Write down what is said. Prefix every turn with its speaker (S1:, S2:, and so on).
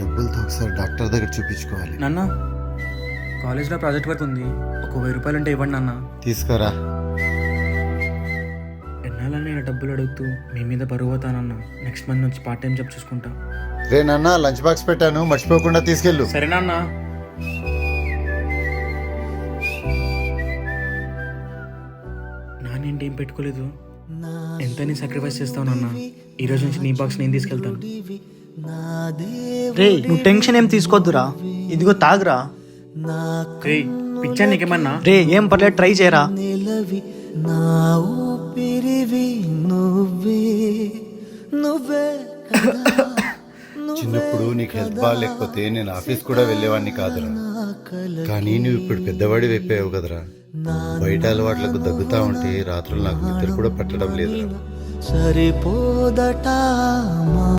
S1: డబ్బులతో ఒకసారి డాక్టర్ దగ్గర చూపించుకోవాలి.
S2: నాన్న కాలేజ్లో ప్రాజెక్ట్ వర్క్ ఉంది, ఒక 1000 రూపాయలు ఉంటే ఇవ్వండి నాన్న.
S1: తీసుకోరా.
S2: ఎన్నాళ్ళని నేను డబ్బులు అడుగుతూ మీ మీద బరువు అవుతానన్న. నెక్స్ట్ మంత్ నుంచి పార్ట్ టైం జాబ్ చూసుకుంటా.
S1: రే నాన్న, లంచ్ బాక్స్ పెట్టాను, మర్చిపోకుండా తీసుకెళ్ళు.
S2: సరే నాన్న. నానేంటి ఏం పెట్టుకోలేదు, ఎంత నీ సాక్రిఫైస్ చేస్తావు నాన్న. ఈ రోజు నుంచి నీ బాక్స్ నేను తీసుకెళ్తాను.
S3: రే నువ్వు టెన్షన్ ఏం తీసుకోవద్దురా, ఇదిగో తాగురా.
S2: రేయ్ పిచ్చా నీకేమన్నా?
S3: రే ఏం పర్లేదు, ట్రై చేయరా.
S1: చిన్నప్పుడు నీకు హెల్త్ బాగాలేకపోతే నేను ఆఫీస్ కూడా వెళ్ళేవాడిని కాదురా. కానీ నువ్వు ఇప్పుడు పెద్దవాడి అయిపోయావు కదరా. బయట అలవాట్లకు దగ్గుతా ఉంటే రాత్రులు నాకు నిద్ర కూడా పట్టడం లేదురా.
S4: సరిపోదట